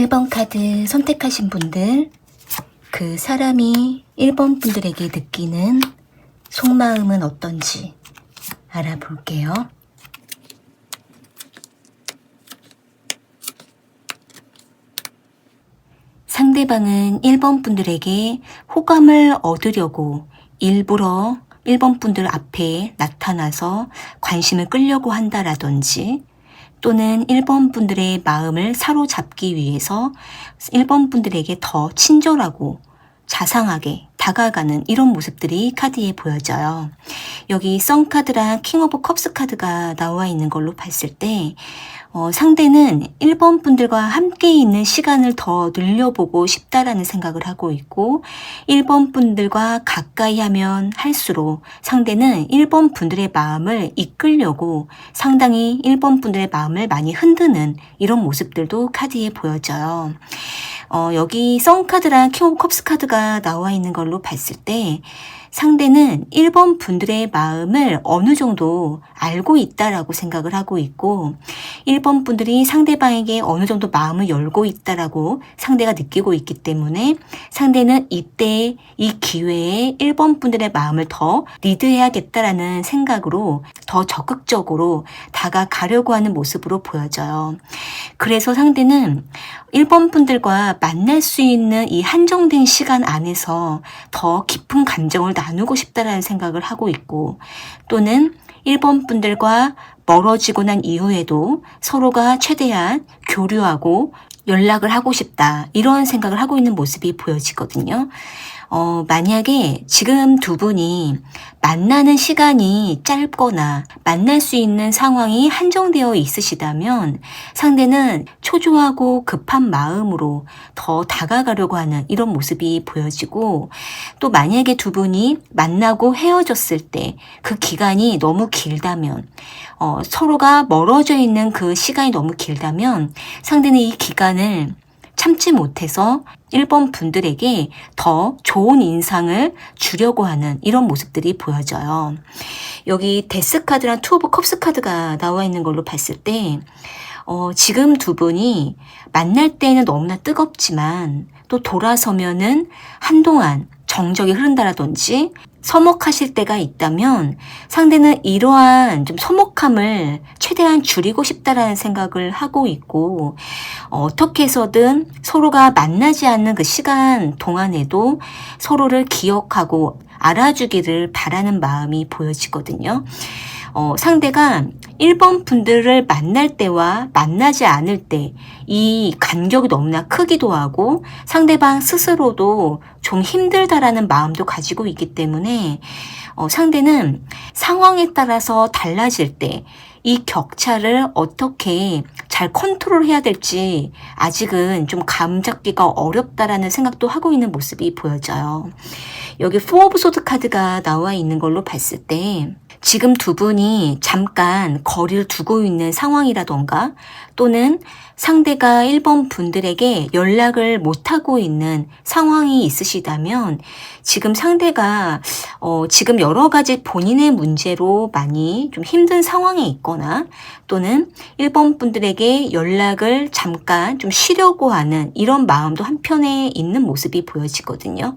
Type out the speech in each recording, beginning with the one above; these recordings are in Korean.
1번 카드 선택하신 분들, 그 사람이 1번 분들에게 느끼는 속마음은 어떤지 알아볼게요. 상대방은 1번 분들에게 호감을 얻으려고 일부러 1번 분들 앞에 나타나서 관심을 끌려고 한다라든지, 또는 1번 분들의 마음을 사로잡기 위해서 1번 분들에게 더 친절하고 자상하게 다가가는 이런 모습들이 카드에 보여져요. 여기 선 카드랑 킹 오브 컵스 카드가 나와 있는 걸로 봤을 때 상대는 1번 분들과 함께 있는 시간을 더 늘려보고 싶다라는 생각을 하고 있고, 1번 분들과 가까이 하면 할수록 상대는 1번 분들의 마음을 이끌려고 상당히 1번 분들의 마음을 많이 흔드는 이런 모습들도 카드에 보여져요. 여기 선 카드랑 킹 오브 컵스 카드가 나와 있는 걸로 봤을 때 상대는 1번 분들의 마음을 어느 정도 알고 있다라고 생각을 하고 있고, 1번 분들이 상대방에게 어느 정도 마음을 열고 있다라고 상대가 느끼고 있기 때문에 상대는 이때 이 기회에 1번 분들의 마음을 더 리드해야겠다라는 생각으로 더 적극적으로 다가가려고 하는 모습으로 보여져요. 그래서 상대는 1번 분들과 만날 수 있는 이 한정된 시간 안에서 더 깊은 감정을 나누고 싶다라는 생각을 하고 있고, 또는 1번 분들과 멀어지고 난 이후에도 서로가 최대한 교류하고 연락을 하고 싶다, 이런 생각을 하고 있는 모습이 보여지거든요. 만약에 지금 두 분이 만나는 시간이 짧거나 만날 수 있는 상황이 한정되어 있으시다면 상대는 초조하고 급한 마음으로 더 다가가려고 하는 이런 모습이 보여지고, 또 만약에 두 분이 만나고 헤어졌을 때 그 기간이 너무 길다면, 서로가 멀어져 있는 그 시간이 너무 길다면 상대는 이 기간을 참지 못해서 1번 분들에게 더 좋은 인상을 주려고 하는 이런 모습들이 보여져요. 여기 데스 카드랑 투 오브 컵스 카드가 나와 있는 걸로 봤을 때 지금 두 분이 만날 때는 너무나 뜨겁지만 또 돌아서면은 한동안 정적이 흐른다라든지 서먹하실 때가 있다면 상대는 이러한 좀 서먹함을 최대한 줄이고 싶다라는 생각을 하고 있고, 어떻게 해서든 서로가 만나지 않는 그 시간 동안에도 서로를 기억하고 알아주기를 바라는 마음이 보여지거든요. 상대가 1번 분들을 만날 때와 만나지 않을 때 이 간격이 너무나 크기도 하고 상대방 스스로도 좀 힘들다라는 마음도 가지고 있기 때문에 상대는 상황에 따라서 달라질 때 이 격차를 어떻게 잘 컨트롤해야 될지 아직은 좀 감 잡기가 어렵다라는 생각도 하고 있는 모습이 보여져요. 여기 포 오브 소드 카드가 나와 있는 걸로 봤을 때 지금 두 분이 잠깐 거리를 두고 있는 상황이라던가, 또는 상대가 1번 분들에게 연락을 못하고 있는 상황이 있으시다면 지금 상대가 지금 여러 가지 본인의 문제로 많이 좀 힘든 상황에 있거나, 또는 1번 분들에게 연락을 잠깐 좀 쉬려고 하는 이런 마음도 한편에 있는 모습이 보여지거든요.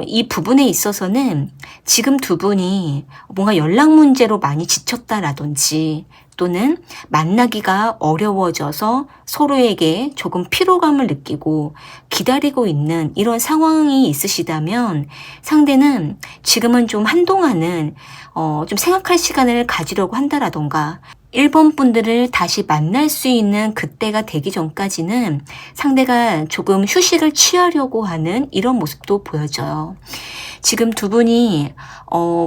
이 부분에 있어서는 지금 두 분이 뭔가 연락 문제로 많이 지쳤다라든지, 또는 만나기가 어려워져서 서로에게 조금 피로감을 느끼고 기다리고 있는 이런 상황이 있으시다면 상대는 지금은 좀 한동안은 좀 생각할 시간을 가지려고 한다라던가, 1번 분들을 다시 만날 수 있는 그때가 되기 전까지는 상대가 조금 휴식을 취하려고 하는 이런 모습도 보여져요. 지금 두 분이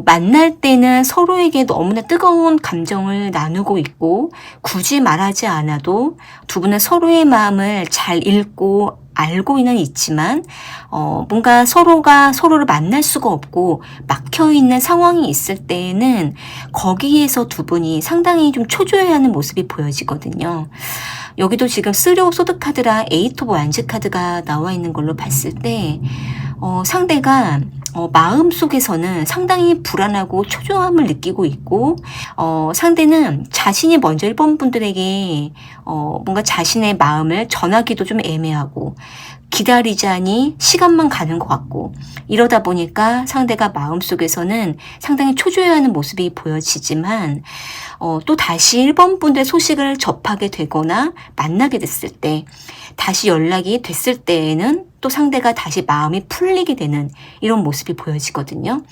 만날 때는 서로에게 너무나 뜨거운 감정을 나누고 있고, 굳이 말하지 않아도 두 분은 서로의 마음을 잘 읽고 알고는 있지만 뭔가 서로가 서로를 만날 수가 없고 막혀있는 상황이 있을 때에는 거기에서 두 분이 상당히 좀 초조해하는 모습이 보여지거든요. 여기도 지금 3 오브 소드 카드랑 8 오브 완즈 카드가 나와 있는 걸로 봤을 때 상대가 마음 속에서는 상당히 불안하고 초조함을 느끼고 있고, 상대는 자신이 먼저 1번 분들에게 뭔가 자신의 마음을 전하기도 좀 애매하고, 기다리자니 시간만 가는 것 같고, 이러다 보니까 상대가 마음속에서는 상당히 초조해하는 모습이 보여지지만, 또 다시 1번 분들의 소식을 접하게 되거나 만나게 됐을 때, 다시 연락이 됐을 때에는 또 상대가 다시 마음이 풀리게 되는 이런 모습이 보여지거든요.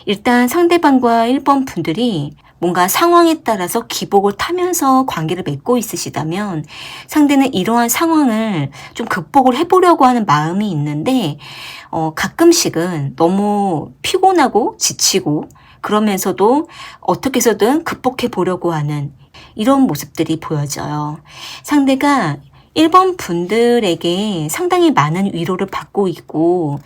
일단 상대방과 1번 분들이 뭔가 상황에 따라서 기복을 타면서 관계를 맺고 있으시다면 상대는 이러한 상황을 좀 극복을 해보려고 하는 마음이 있는데, 가끔씩은 너무 피곤하고 지치고 그러면서도 어떻게 해서든 극복해 보려고 하는 이런 모습들이 보여져요. 상대가 1번 분들에게 상당히 많은 위로를 받고 있고,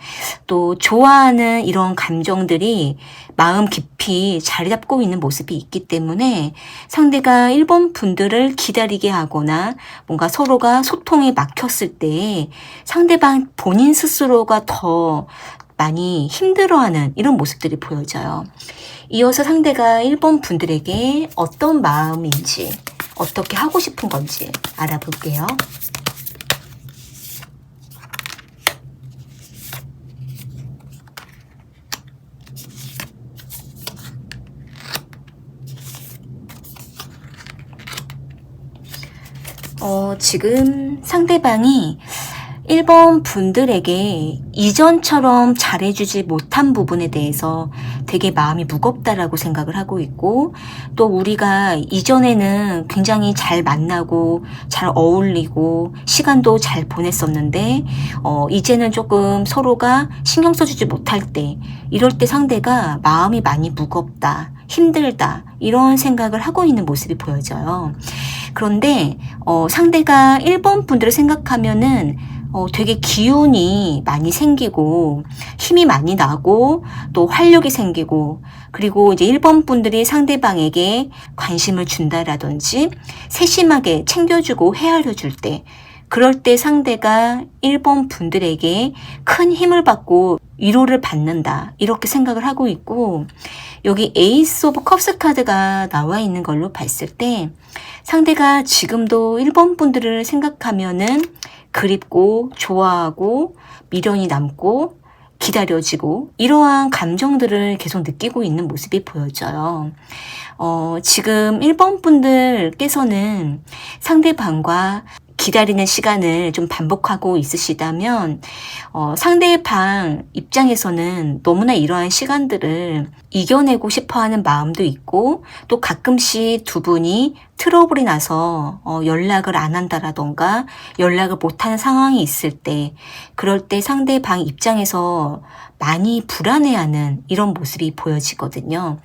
또 좋아하는 이런 감정들이 마음 깊이 자리 잡고 있는 모습이 있기 때문에 상대가 1번 분들을 기다리게 하거나 뭔가 서로가 소통이 막혔을 때 상대방 본인 스스로가 더 많이 힘들어하는 이런 모습들이 보여져요. 이어서 상대가 1번 분들에게 어떤 마음인지, 어떻게 하고 싶은 건지 알아볼게요. 지금 상대방이 1번 분들에게 이전처럼 잘해주지 못한 부분에 대해서 되게 마음이 무겁다라고 생각을 하고 있고, 또 우리가 이전에는 굉장히 잘 만나고 잘 어울리고 시간도 잘 보냈었는데 이제는 조금 서로가 신경 써주지 못할 때, 이럴 때 상대가 마음이 많이 무겁다, 힘들다 이런 생각을 하고 있는 모습이 보여져요. 그런데 상대가 1번 분들을 생각하면은 되게 기운이 많이 생기고 힘이 많이 나고 또 활력이 생기고, 그리고 이제 1번 분들이 상대방에게 관심을 준다라든지 세심하게 챙겨주고 헤아려 줄 때, 그럴 때 상대가 1번 분들에게 큰 힘을 받고 위로를 받는다 이렇게 생각을 하고 있고, 여기 에이스 오브 컵스 카드가 나와 있는 걸로 봤을 때 상대가 지금도 1번 분들을 생각하면은 그립고 좋아하고 미련이 남고 기다려지고 이러한 감정들을 계속 느끼고 있는 모습이 보여져요. 지금 1번 분들께서는 상대방과 기다리는 시간을 좀 반복하고 있으시다면 상대방 입장에서는 너무나 이러한 시간들을 이겨내고 싶어하는 마음도 있고, 또 가끔씩 두 분이 트러블이 나서 연락을 안 한다라던가 연락을 못하는 상황이 있을 때, 그럴 때 상대방 입장에서 많이 불안해하는 이런 모습이 보여지거든요.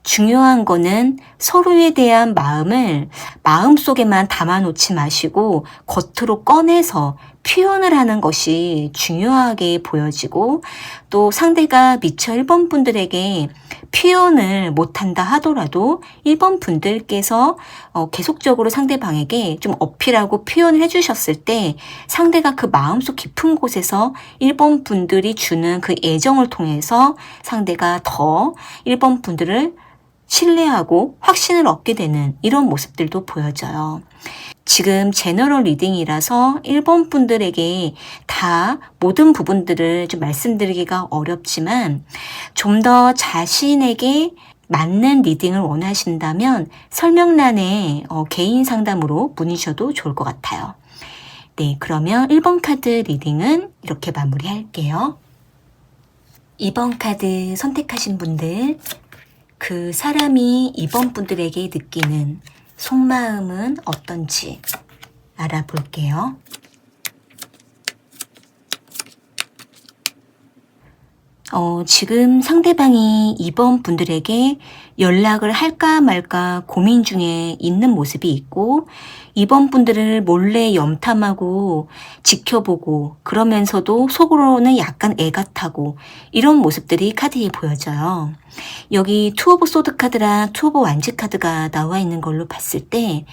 중요한 거는 서로에 대한 마음을 마음속에만 담아놓지 마시고 겉으로 꺼내서 표현을 하는 것이 중요하게 보여지고, 또 상대가 미처 1번 분들에게 표현을 못한다 하더라도 1번 분들께서 계속적으로 상대방에게 좀 어필하고 표현을 해주셨을 때 상대가 그 마음속 깊은 곳에서 1번 분들이 주는 그 애정을 통해서 상대가 더 1번 분들을 신뢰하고 확신을 얻게 되는 이런 모습들도 보여져요. 지금 제너럴 리딩이라서 1번 분들에게 다 모든 부분들을 좀 말씀드리기가 어렵지만, 좀 더 자신에게 맞는 리딩을 원하신다면 설명란에 개인 상담으로 문의 주셔도 좋을 것 같아요. 네, 그러면 1번 카드 리딩은 이렇게 마무리할게요. 2번 카드 선택하신 분들, 그 사람이 2번 분들에게 느끼는 속마음은 어떤지 알아볼게요. 지금 상대방이 2번 분들에게 연락을 할까 말까 고민 중에 있는 모습이 있고, 2번 분들을 몰래 염탐하고 지켜보고 그러면서도 속으로는 약간 애가 타고 이런 모습들이 카드에 보여져요. 여기 투 오브 소드 카드랑 투 오브 완즈 카드가 나와 있는 걸로 봤을 때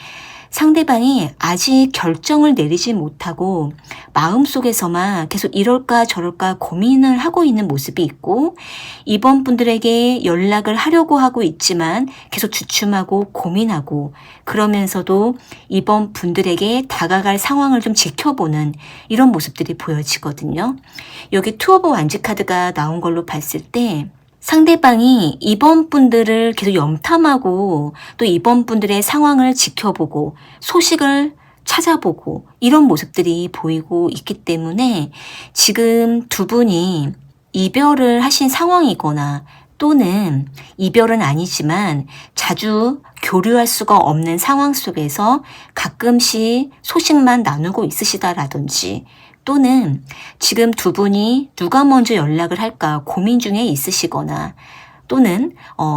상대방이 아직 결정을 내리지 못하고 마음속에서만 계속 이럴까 저럴까 고민을 하고 있는 모습이 있고, 이번 분들에게 연락을 하려고 하고 있지만 계속 주춤하고 고민하고, 그러면서도 이번 분들에게 다가갈 상황을 좀 지켜보는 이런 모습들이 보여지거든요. 여기 투 오브 완즈 카드가 나온 걸로 봤을 때 상대방이 이번 분들을 계속 염탐하고 또 이번 분들의 상황을 지켜보고 소식을 찾아보고 이런 모습들이 보이고 있기 때문에 지금 두 분이 이별을 하신 상황이거나 또는 이별은 아니지만 자주 교류할 수가 없는 상황 속에서 가끔씩 소식만 나누고 있으시다라든지, 또는 지금 두 분이 누가 먼저 연락을 할까 고민 중에 있으시거나, 또는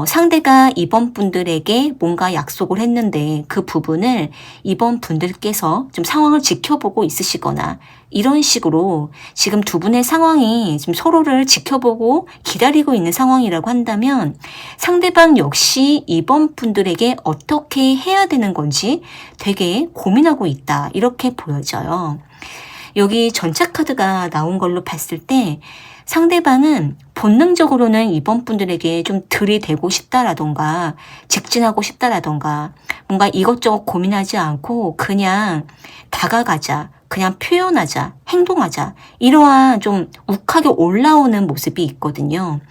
상대가 이번 분들에게 뭔가 약속을 했는데 그 부분을 이번 분들께서 좀 상황을 지켜보고 있으시거나, 이런 식으로 지금 두 분의 상황이 지금 서로를 지켜보고 기다리고 있는 상황이라고 한다면 상대방 역시 이번 분들에게 어떻게 해야 되는 건지 되게 고민하고 있다, 이렇게 보여져요. 여기 전차 카드가 나온 걸로 봤을 때 상대방은 본능적으로는 이번 분들에게 좀 들이대고 싶다라던가 직진하고 싶다라던가 뭔가 이것저것 고민하지 않고 그냥 다가가자, 그냥 표현하자, 행동하자, 이러한 좀 욱하게 올라오는 모습이 있거든요.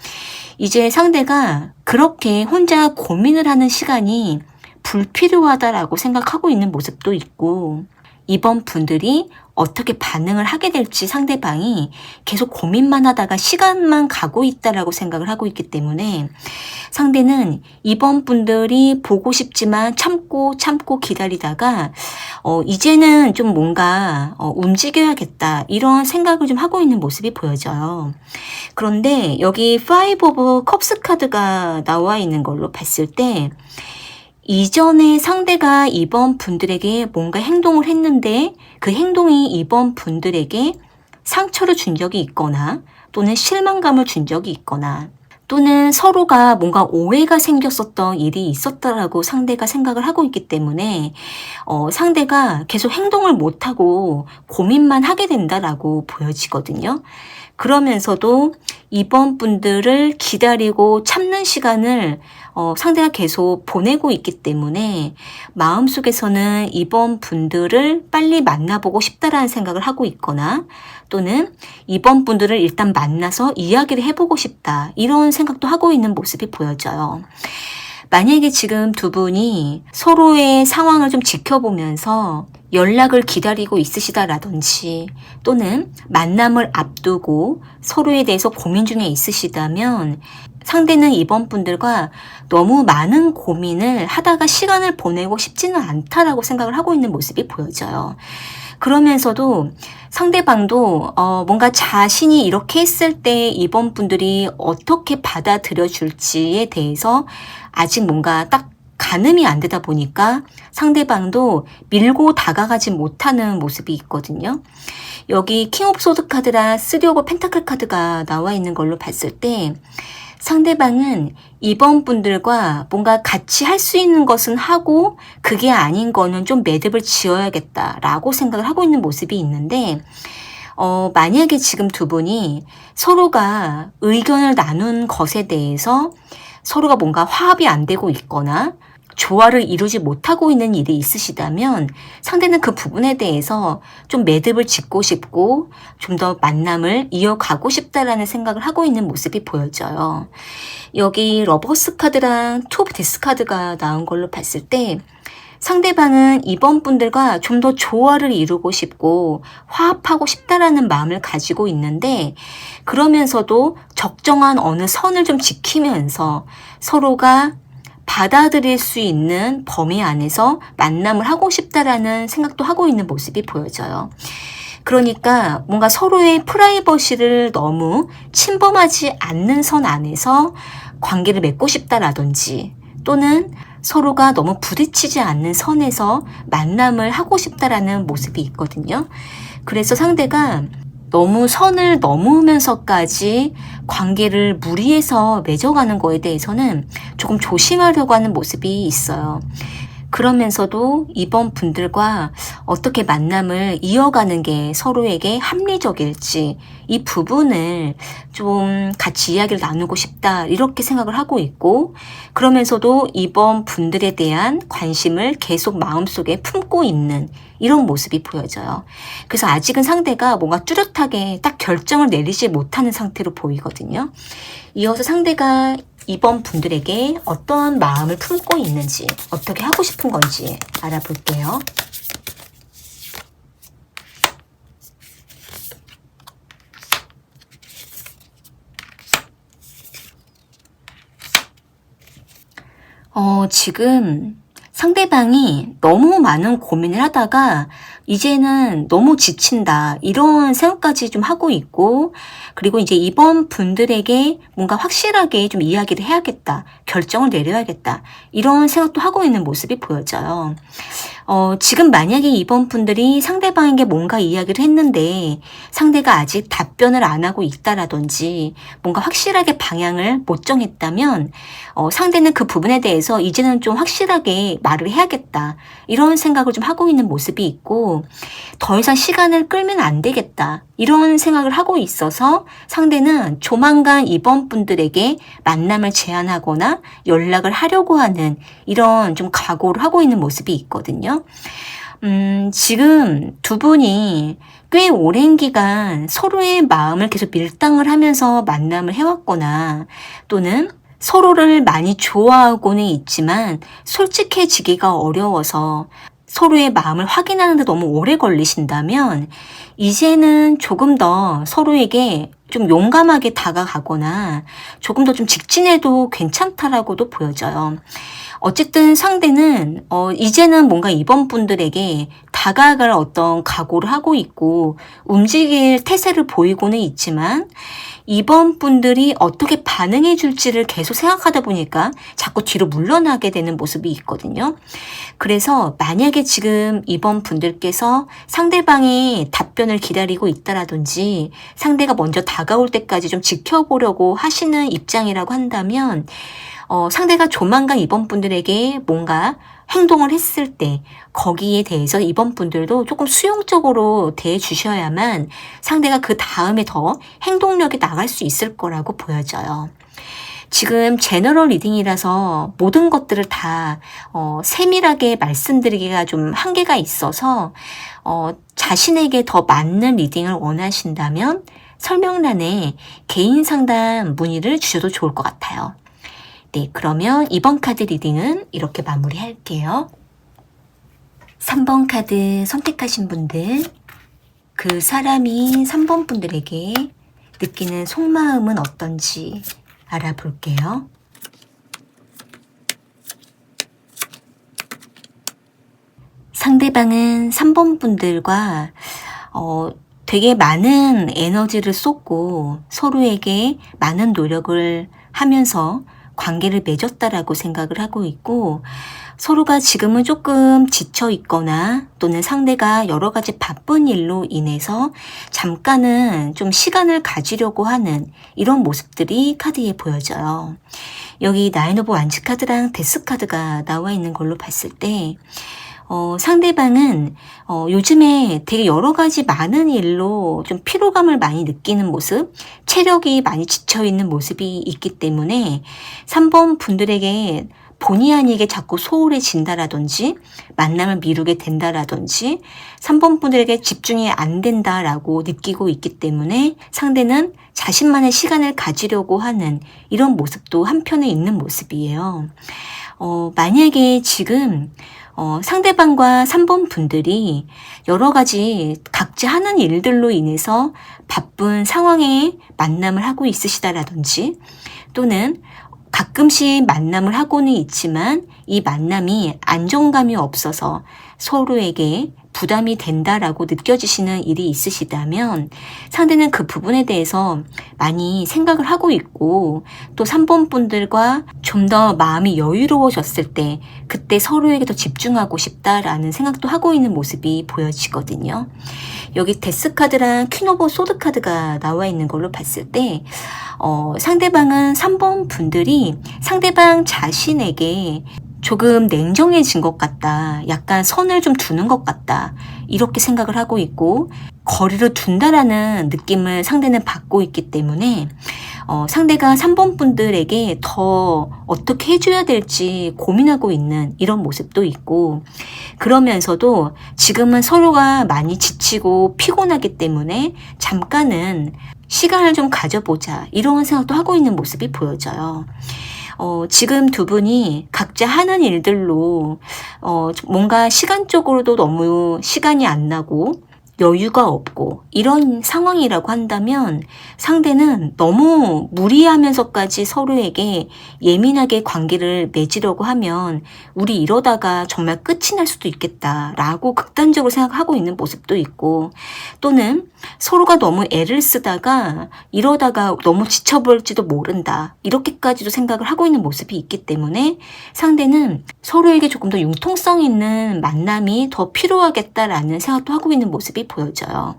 이제 상대가 그렇게 혼자 고민을 하는 시간이 불필요하다라고 생각하고 있는 모습도 있고, 이번 분들이 어떻게 반응을 하게 될지 상대방이 계속 고민만 하다가 시간만 가고 있다라고 생각을 하고 있기 때문에 상대는 이번 분들이 보고 싶지만 참고 기다리다가 이제는 좀 뭔가 움직여야겠다, 이런 생각을 좀 하고 있는 모습이 보여져요. 그런데 여기 파이브 오브 컵스 카드가 나와 있는 걸로 봤을 때 이전에 상대가 이번 분들에게 뭔가 행동을 했는데 그 행동이 이번 분들에게 상처를 준 적이 있거나 또는 실망감을 준 적이 있거나 또는 서로가 뭔가 오해가 생겼었던 일이 있었다라고 상대가 생각을 하고 있기 때문에 상대가 계속 행동을 못하고 고민만 하게 된다라고 보여지거든요. 그러면서도 이번 분들을 기다리고 참는 시간을 상대가 계속 보내고 있기 때문에 마음속에서는 이번 분들을 빨리 만나보고 싶다라는 생각을 하고 있거나 또는 이번 분들을 일단 만나서 이야기를 해보고 싶다, 이런 생각도 하고 있는 모습이 보여져요. 만약에 지금 두 분이 서로의 상황을 좀 지켜보면서 연락을 기다리고 있으시다라든지 또는 만남을 앞두고 서로에 대해서 고민 중에 있으시다면 상대는 이번 분들과 너무 많은 고민을 하다가 시간을 보내고 싶지는 않다라고 생각을 하고 있는 모습이 보여져요. 그러면서도 상대방도 뭔가 자신이 이렇게 했을 때 이번 분들이 어떻게 받아들여 줄지에 대해서 아직 뭔가 딱 가늠이 안 되다 보니까 상대방도 밀고 다가가지 못하는 모습이 있거든요. 여기 킹 오브 소드 카드랑 쓰리 오브 펜타클 카드가 나와 있는 걸로 봤을 때 상대방은 이번 분들과 뭔가 같이 할 수 있는 것은 하고 그게 아닌 거는 좀 매듭을 지어야겠다라고 생각을 하고 있는 모습이 있는데 만약에 지금 두 분이 서로가 의견을 나눈 것에 대해서 서로가 뭔가 화합이 안 되고 있거나 조화를 이루지 못하고 있는 일이 있으시다면 상대는 그 부분에 대해서 좀 매듭을 짓고 싶고 좀 더 만남을 이어가고 싶다라는 생각을 하고 있는 모습이 보여져요. 여기 러버스 카드랑 투 오브 디스 카드가 나온 걸로 봤을 때 상대방은 이번 분들과 좀 더 조화를 이루고 싶고 화합하고 싶다라는 마음을 가지고 있는데 그러면서도 적정한 어느 선을 좀 지키면서 서로가 받아들일 수 있는 범위 안에서 만남을 하고 싶다라는 생각도 하고 있는 모습이 보여져요. 그러니까 뭔가 서로의 프라이버시를 너무 침범하지 않는 선 안에서 관계를 맺고 싶다라든지 또는 서로가 너무 부딪히지 않는 선에서 만남을 하고 싶다라는 모습이 있거든요. 그래서 상대가 너무 선을 넘으면서까지 관계를 무리해서 맺어가는 거에 대해서는 조금 조심하려고 하는 모습이 있어요. 그러면서도 이번 분들과 어떻게 만남을 이어가는 게 서로에게 합리적일지 이 부분을 좀 같이 이야기를 나누고 싶다 이렇게 생각을 하고 있고, 그러면서도 이번 분들에 대한 관심을 계속 마음속에 품고 있는 이런 모습이 보여져요. 그래서 아직은 상대가 뭔가 뚜렷하게 딱 결정을 내리지 못하는 상태로 보이거든요. 이어서 상대가 이번 분들에게 어떤 마음을 품고 있는지, 어떻게 하고 싶은 건지 알아볼게요. 지금 상대방이 너무 많은 고민을 하다가 이제는 너무 지친다 이런 생각까지 좀 하고 있고, 그리고 이제 이번 분들에게 뭔가 확실하게 좀 이야기를 해야겠다, 결정을 내려야겠다 이런 생각도 하고 있는 모습이 보여져요. 지금 만약에 이번 분들이 상대방에게 뭔가 이야기를 했는데 상대가 아직 답변을 안 하고 있다라든지 뭔가 확실하게 방향을 못 정했다면 상대는 그 부분에 대해서 이제는 좀 확실하게 말을 해야겠다 이런 생각을 좀 하고 있는 모습이 있고, 더 이상 시간을 끌면 안 되겠다 이런 생각을 하고 있어서 상대는 조만간 이번 분들에게 만남을 제안하거나 연락을 하려고 하는 이런 좀 각오를 하고 있는 모습이 있거든요. 지금 두 분이 꽤 오랜 기간 서로의 마음을 계속 밀당을 하면서 만남을 해왔거나, 또는 서로를 많이 좋아하고는 있지만 솔직해지기가 어려워서 서로의 마음을 확인하는 데 너무 오래 걸리신다면 이제는 조금 더 서로에게 좀 용감하게 다가가거나 조금 더 좀 직진해도 괜찮다라고도 보여져요. 어쨌든 상대는 이제는 뭔가 이번 분들에게 다가갈 어떤 각오를 하고 있고 움직일 태세를 보이고는 있지만, 이번 분들이 어떻게 반응해 줄지를 계속 생각하다 보니까 자꾸 뒤로 물러나게 되는 모습이 있거든요. 그래서 만약에 지금 이번 분들께서 상대방의 답변을 기다리고 있다라든지 상대가 먼저 다가올 때까지 좀 지켜보려고 하시는 입장이라고 한다면, 상대가 조만간 이번 분들에게 뭔가 행동을 했을 때 거기에 대해서 이번 분들도 조금 수용적으로 대해 주셔야만 상대가 그 다음에 더 행동력이 나갈 수 있을 거라고 보여져요. 지금 제너럴 리딩이라서 모든 것들을 다 세밀하게 말씀드리기가 좀 한계가 있어서 자신에게 더 맞는 리딩을 원하신다면 설명란에 개인 상담 문의를 주셔도 좋을 것 같아요. 네, 그러면 이번 카드 리딩은 이렇게 마무리할게요. 3번 카드 선택하신 분들, 그 사람이 3번 분들에게 느끼는 속마음은 어떤지 알아볼게요. 상대방은 3번 분들과 되게 많은 에너지를 쏟고 서로에게 많은 노력을 하면서 관계를 맺었다라고 생각을 하고 있고, 서로가 지금은 조금 지쳐 있거나 또는 상대가 여러 가지 바쁜 일로 인해서 잠깐은 좀 시간을 가지려고 하는 이런 모습들이 카드에 보여져요. 여기 나인 오브 완즈 카드랑 데스 카드가 나와 있는 걸로 봤을 때 상대방은 요즘에 되게 여러 가지 많은 일로 좀 피로감을 많이 느끼는 모습, 체력이 많이 지쳐있는 모습이 있기 때문에 3번 분들에게 본의 아니게 자꾸 소홀해진다라든지 만남을 미루게 된다라든지 3번 분들에게 집중이 안 된다라고 느끼고 있기 때문에 상대는 자신만의 시간을 가지려고 하는 이런 모습도 한편에 있는 모습이에요. 만약에 지금 상대방과 3번 분들이 여러 가지 각자 하는 일들로 인해서 바쁜 상황에 만남을 하고 있으시다라든지, 또는 가끔씩 만남을 하고는 있지만 이 만남이 안정감이 없어서 서로에게 부담이 된다라고 느껴지시는 일이 있으시다면 상대는 그 부분에 대해서 많이 생각을 하고 있고, 또 3번 분들과 좀 더 마음이 여유로워졌을 때 그때 서로에게 더 집중하고 싶다라는 생각도 하고 있는 모습이 보여지거든요. 여기 데스 카드랑 퀸 오브 소드 카드가 나와 있는 걸로 봤을 때 상대방은 3번 분들이 상대방 자신에게 조금 냉정해진 것 같다. 약간 선을 좀 두는 것 같다. 이렇게 생각을 하고 있고 거리를 둔다라는 느낌을 상대는 받고 있기 때문에 상대가 3번 분들에게 더 어떻게 해줘야 될지 고민하고 있는 이런 모습도 있고 그러면서도 지금은 서로가 많이 지치고 피곤하기 때문에 잠깐은 시간을 좀 가져보자 이런 생각도 하고 있는 모습이 보여져요. 지금 두 분이 각자 하는 일들로 뭔가 시간적으로도 너무 시간이 안 나고 여유가 없고 이런 상황이라고 한다면 상대는 너무 무리하면서까지 서로에게 예민하게 관계를 맺으려고 하면 우리 이러다가 정말 끝이 날 수도 있겠다라고 극단적으로 생각하고 있는 모습도 있고 또는 서로가 너무 애를 쓰다가 이러다가 너무 지쳐버릴지도 모른다 이렇게까지도 생각을 하고 있는 모습이 있기 때문에 상대는 서로에게 조금 더 융통성 있는 만남이 더 필요하겠다라는 생각도 하고 있는 모습이 보여져요.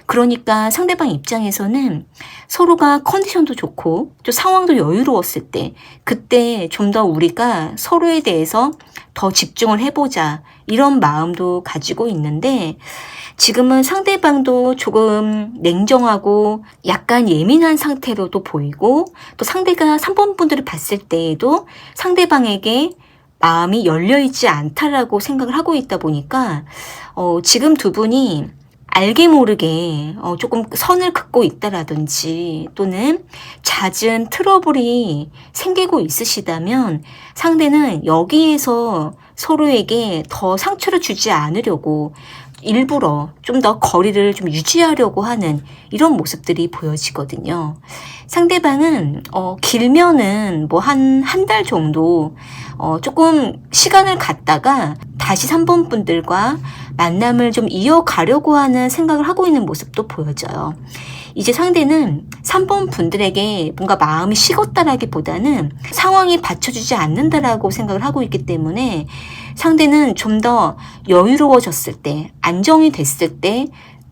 그러니까 상대방 입장에서는 서로가 컨디션도 좋고 또 상황도 여유로웠을 때 그때 좀 더 우리가 서로에 대해서 더 집중을 해보자 이런 마음도 가지고 있는데 지금은 상대방도 조금 냉정하고 약간 예민한 상태로도 보이고 또 상대가 3번 분들을 봤을 때에도 상대방에게 마음이 열려있지 않다라고 생각을 하고 있다 보니까 지금 두 분이 알게 모르게 조금 선을 긋고 있다라든지 또는 잦은 트러블이 생기고 있으시다면 상대는 여기에서 서로에게 더 상처를 주지 않으려고 일부러 좀 더 거리를 좀 유지하려고 하는 이런 모습들이 보여지거든요. 상대방은 길면은 뭐 한 달 정도 조금 시간을 갖다가 다시 3번 분들과 만남을 좀 이어가려고 하는 생각을 하고 있는 모습도 보여져요. 이제 상대는 3번 분들에게 뭔가 마음이 식었다라기보다는 상황이 받쳐주지 않는다라고 생각을 하고 있기 때문에 상대는 좀 더 여유로워졌을 때, 안정이 됐을 때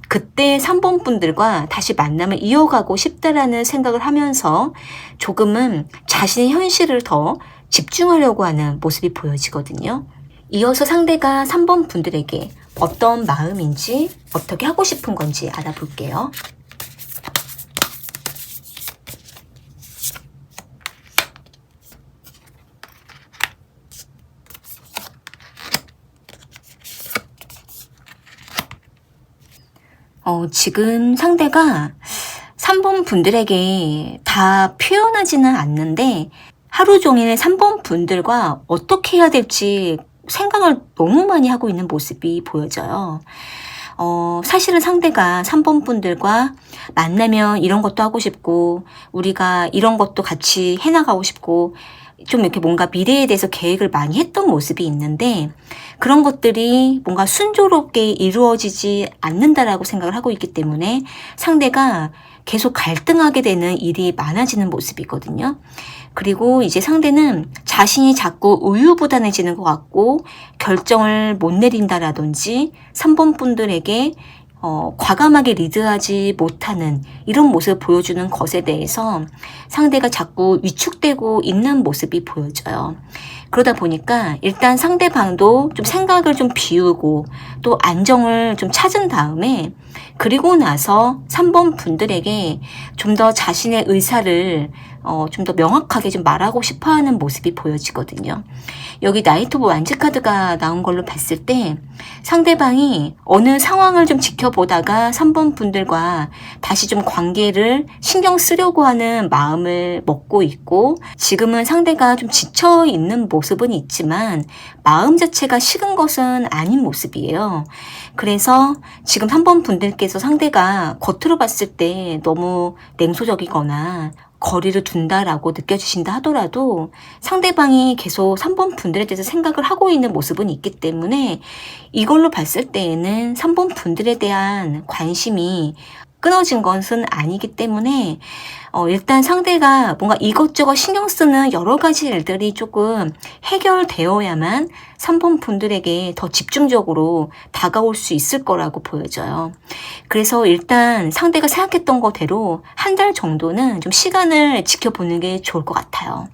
그때 3번 분들과 다시 만남을 이어가고 싶다라는 생각을 하면서 조금은 자신의 현실을 더 집중하려고 하는 모습이 보여지거든요. 이어서 상대가 3번 분들에게 어떤 마음인지 어떻게 하고 싶은 건지 알아볼게요. 지금 상대가 3번 분들에게 다 표현하지는 않는데 하루 종일 3번 분들과 어떻게 해야 될지 생각을 너무 많이 하고 있는 모습이 보여져요. 사실은 상대가 3번 분들과 만나면 이런 것도 하고 싶고 우리가 이런 것도 같이 해나가고 싶고 좀 이렇게 뭔가 미래에 대해서 계획을 많이 했던 모습이 있는데 그런 것들이 뭔가 순조롭게 이루어지지 않는다라고 생각을 하고 있기 때문에 상대가 계속 갈등하게 되는 일이 많아지는 모습이거든요. 그리고 이제 상대는 자신이 자꾸 우유부단해지는 것 같고 결정을 못 내린다라든지 3번 분들에게 과감하게 리드하지 못하는 이런 모습을 보여주는 것에 대해서 상대가 자꾸 위축되고 있는 모습이 보여져요. 그러다 보니까 일단 상대방도 좀 생각을 좀 비우고 또 안정을 좀 찾은 다음에 그리고 나서 3번 분들에게 좀 더 자신의 의사를 좀 더 명확하게 좀 말하고 싶어 하는 모습이 보여지거든요. 여기 나이트 오브 완즈 카드가 나온 걸로 봤을 때 상대방이 어느 상황을 좀 지켜보다가 3번 분들과 다시 좀 관계를 신경 쓰려고 하는 마음을 먹고 있고 지금은 상대가 좀 지쳐 있는 모습은 있지만 마음 자체가 식은 것은 아닌 모습이에요. 그래서 지금 3번 분들께서 상대가 겉으로 봤을 때 너무 냉소적이거나 거리를 둔다라고 느껴지신다 하더라도 상대방이 계속 3번 분들에 대해서 생각을 하고 있는 모습은 있기 때문에 이걸로 봤을 때에는 3번 분들에 대한 관심이 끊어진 것은 아니기 때문에 일단 상대가 뭔가 이것저것 신경 쓰는 여러 가지 일들이 조금 해결되어야만 3번 분들에게 더 집중적으로 다가올 수 있을 거라고 보여져요. 그래서 일단 상대가 생각했던 거대로 한 달 정도는 좀 시간을 지켜보는 게 좋을 것 같아요.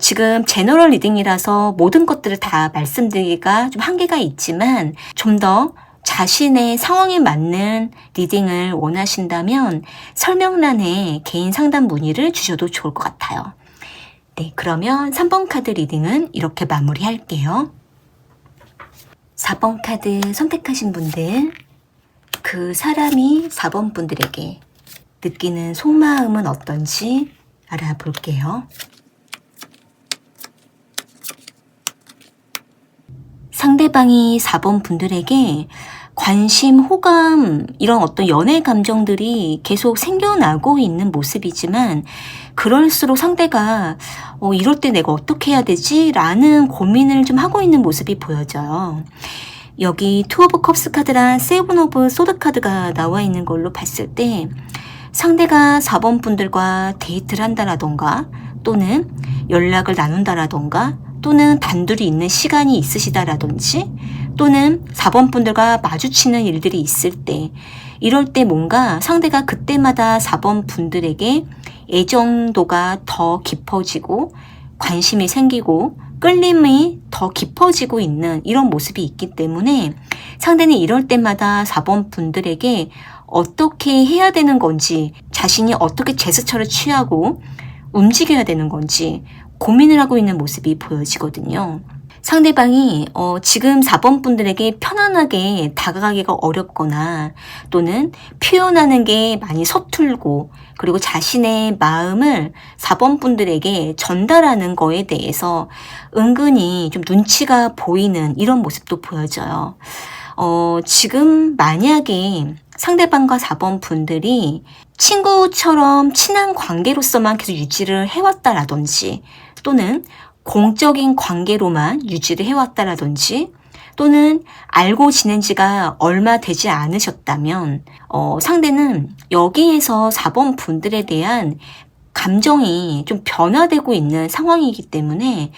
지금 제너럴 리딩이라서 모든 것들을 다 말씀드리기가 좀 한계가 있지만 좀 더 자신의 상황에 맞는 리딩을 원하신다면 설명란에 개인 상담 문의를 주셔도 좋을 것 같아요. 네, 그러면 3번 카드 리딩은 이렇게 마무리할게요. 4번 카드 선택하신 분들, 그 사람이 4번 분들에게 느끼는 속마음은 어떤지 알아볼게요. 상대방이 4번 분들에게 관심, 호감, 이런 어떤 연애 감정들이 계속 생겨나고 있는 모습이지만 그럴수록 상대가 이럴 때 내가 어떻게 해야 되지? 라는 고민을 좀 하고 있는 모습이 보여져요. 여기 투 오브 컵스 카드랑 세븐 오브 소드 카드가 나와 있는 걸로 봤을 때 상대가 4번 분들과 데이트를 한다라던가 또는 연락을 나눈다라던가 또는 단둘이 있는 시간이 있으시다라든지 또는 4번 분들과 마주치는 일들이 있을 때 이럴 때 뭔가 상대가 그때마다 4번 분들에게 애정도가 더 깊어지고 관심이 생기고 끌림이 더 깊어지고 있는 이런 모습이 있기 때문에 상대는 이럴 때마다 4번 분들에게 어떻게 해야 되는 건지 자신이 어떻게 제스처를 취하고 움직여야 되는 건지 고민을 하고 있는 모습이 보여지거든요. 상대방이 지금 4번 분들에게 편안하게 다가가기가 어렵거나 또는 표현하는 게 많이 서툴고 그리고 자신의 마음을 4번 분들에게 전달하는 거에 대해서 은근히 좀 눈치가 보이는 이런 모습도 보여져요. 지금 만약에 상대방과 4번 분들이 친구처럼 친한 관계로서만 계속 유지를 해왔다라든지 또는 공적인 관계로만 유지를 해왔다라든지 또는 알고 지낸 지가 얼마 되지 않으셨다면 상대는 여기에서 4번 분들에 대한 감정이 좀 변화되고 있는 상황이기 때문에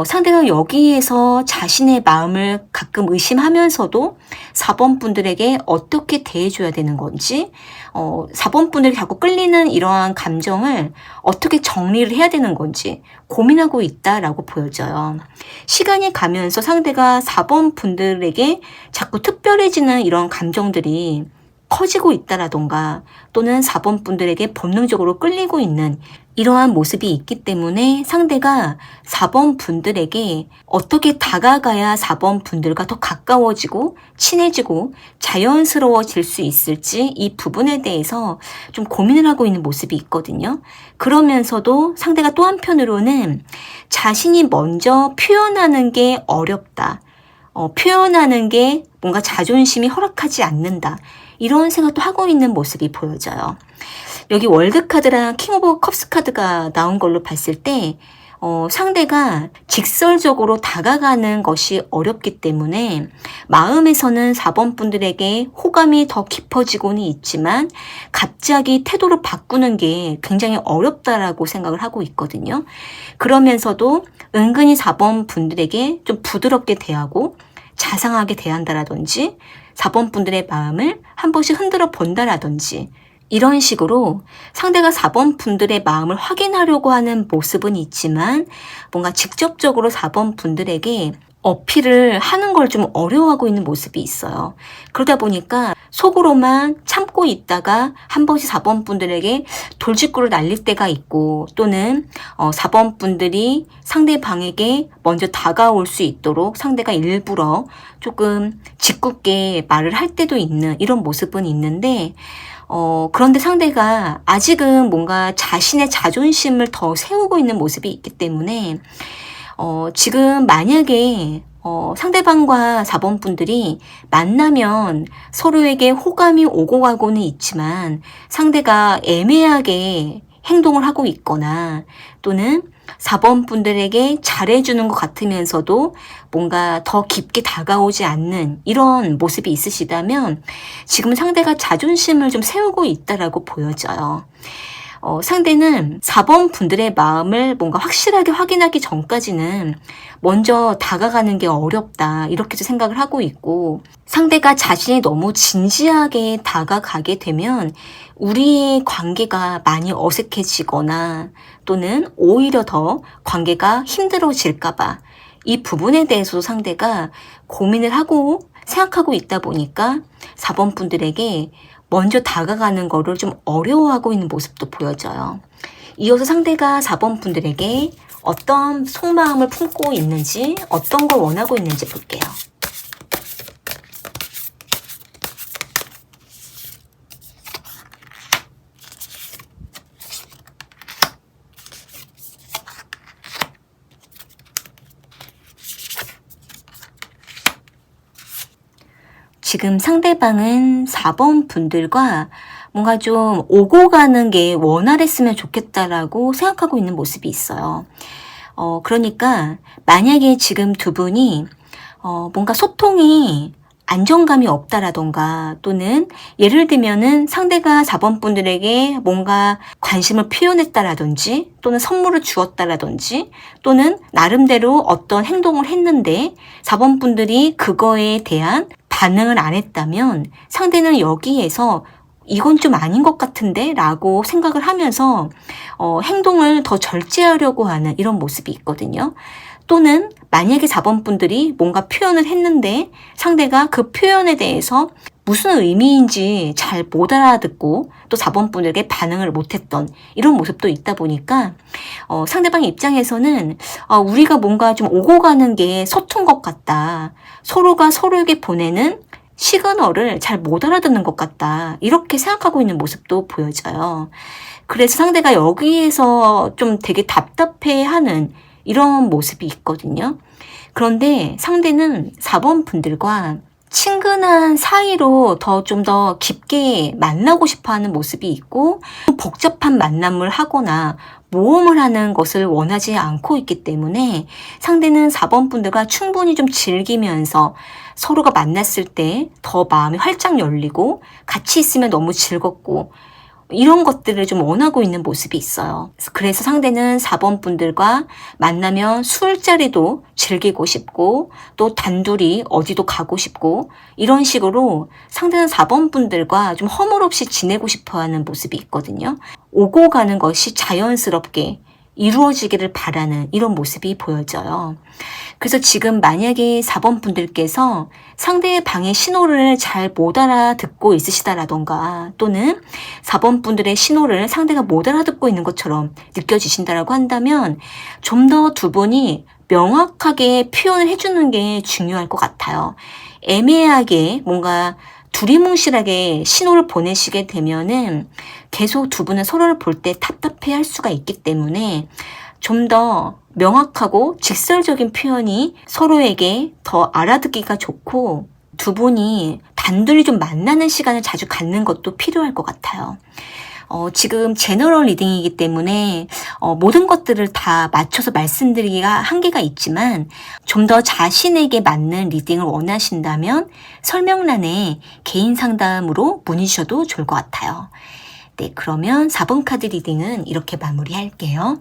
상대가 여기에서 자신의 마음을 가끔 의심하면서도 4번 분들에게 어떻게 대해줘야 되는 건지 4번 분들이 자꾸 끌리는 이러한 감정을 어떻게 정리를 해야 되는 건지 고민하고 있다라고 보여져요. 시간이 가면서 상대가 4번 분들에게 자꾸 특별해지는 이런 감정들이 커지고 있다라던가 또는 4번 분들에게 본능적으로 끌리고 있는 이러한 모습이 있기 때문에 상대가 4번 분들에게 어떻게 다가가야 4번 분들과 더 가까워지고 친해지고 자연스러워질 수 있을지 이 부분에 대해서 좀 고민을 하고 있는 모습이 있거든요. 그러면서도 상대가 또 한편으로는 자신이 먼저 표현하는 게 어렵다. 표현하는 게 뭔가 자존심이 허락하지 않는다. 이런 생각도 하고 있는 모습이 보여져요. 여기 월드 카드랑 킹 오브 컵스 카드가 나온 걸로 봤을 때 상대가 직설적으로 다가가는 것이 어렵기 때문에 마음에서는 4번 분들에게 호감이 더 깊어지고는 있지만 갑자기 태도를 바꾸는 게 굉장히 어렵다라고 생각을 하고 있거든요. 그러면서도 은근히 4번 분들에게 좀 부드럽게 대하고 자상하게 대한다라든지 4번 분들의 마음을 한 번씩 흔들어 본다라든지 이런 식으로 상대가 4번 분들의 마음을 확인하려고 하는 모습은 있지만 뭔가 직접적으로 4번 분들에게 어필을 하는 걸 좀 어려워하고 있는 모습이 있어요. 그러다 보니까 속으로만 참고 있다가 한 번씩 4번 분들에게 돌직구를 날릴 때가 있고 또는 4번 분들이 상대방에게 먼저 다가올 수 있도록 상대가 일부러 조금 짓궂게 말을 할 때도 있는 이런 모습은 있는데 그런데 상대가 아직은 뭔가 자신의 자존심을 더 세우고 있는 모습이 있기 때문에 지금 만약에 상대방과 4번 분들이 만나면 서로에게 호감이 오고 가고는 있지만 상대가 애매하게 행동을 하고 있거나 또는 4번 분들에게 잘해주는 것 같으면서도 뭔가 더 깊게 다가오지 않는 이런 모습이 있으시다면 지금 상대가 자존심을 좀 세우고 있다라고 보여져요. 상대는 4번 분들의 마음을 뭔가 확실하게 확인하기 전까지는 먼저 다가가는 게 어렵다, 이렇게도 생각을 하고 있고, 상대가 자신이 너무 진지하게 다가가게 되면 우리의 관계가 많이 어색해지거나 또는 오히려 더 관계가 힘들어질까봐 이 부분에 대해서도 상대가 고민을 하고 생각하고 있다 보니까 4번 분들에게 먼저 다가가는 거를 좀 어려워하고 있는 모습도 보여져요. 이어서 상대가 4번 분들에게 어떤 속마음을 품고 있는지, 어떤 걸 원하고 있는지 볼게요. 지금 상대방은 4번 분들과 뭔가 좀 오고 가는 게 원활했으면 좋겠다라고 생각하고 있는 모습이 있어요. 그러니까 만약에 지금 두 분이 뭔가 소통이 안정감이 없다라던가, 또는 예를 들면은 상대가 4번 분들에게 뭔가 관심을 표현했다라든지, 또는 선물을 주었다라든지, 또는 나름대로 어떤 행동을 했는데 4번 분들이 그거에 대한 반응을 안 했다면 상대는 여기에서 이건 좀 아닌 것 같은데 라고 생각을 하면서 행동을 더 절제하려고 하는 이런 모습이 있거든요. 또는 만약에 4번 분들이 뭔가 표현을 했는데 상대가 그 표현에 대해서 무슨 의미인지 잘 못 알아듣고 또 4번 분에게 반응을 못했던 이런 모습도 있다 보니까 상대방 입장에서는 우리가 뭔가 좀 오고 가는 게 서툰 것 같다, 서로가 서로에게 보내는 시그널을 잘 못 알아듣는 것 같다, 이렇게 생각하고 있는 모습도 보여져요. 그래서 상대가 여기에서 좀 되게 답답해하는 이런 모습이 있거든요. 그런데 상대는 4번 분들과 친근한 사이로 좀 더 깊게 만나고 싶어 하는 모습이 있고, 복잡한 만남을 하거나 모험을 하는 것을 원하지 않고 있기 때문에 상대는 4번 분들과 충분히 좀 즐기면서 서로가 만났을 때 더 마음이 활짝 열리고 같이 있으면 너무 즐겁고 이런 것들을 좀 원하고 있는 모습이 있어요. 그래서 상대는 4번 분들과 만나면 술자리도 즐기고 싶고 또 단둘이 어디도 가고 싶고 이런 식으로 상대는 4번 분들과 좀 허물없이 지내고 싶어 하는 모습이 있거든요. 오고 가는 것이 자연스럽게 이루어지기를 바라는 이런 모습이 보여져요. 그래서 지금 만약에 4번 분들께서 상대의 방의 신호를 잘 못 알아듣고 있으시다라던가, 또는 4번 분들의 신호를 상대가 못 알아듣고 있는 것처럼 느껴지신다라고 한다면 좀 더 두 분이 명확하게 표현을 해주는 게 중요할 것 같아요. 애매하게 뭔가 두리뭉실하게 신호를 보내시게 되면은 계속 두 분은 서로를 볼 때 답답해 할 수가 있기 때문에 좀 더 명확하고 직설적인 표현이 서로에게 더 알아듣기가 좋고, 두 분이 단둘이 좀 만나는 시간을 자주 갖는 것도 필요할 것 같아요. 지금 제너럴 리딩이기 때문에 모든 것들을 다 맞춰서 말씀드리기가 한계가 있지만, 좀 더 자신에게 맞는 리딩을 원하신다면 설명란에 개인 상담으로 문의 주셔도 좋을 것 같아요. 네, 그러면 4번 카드 리딩은 이렇게 마무리할게요.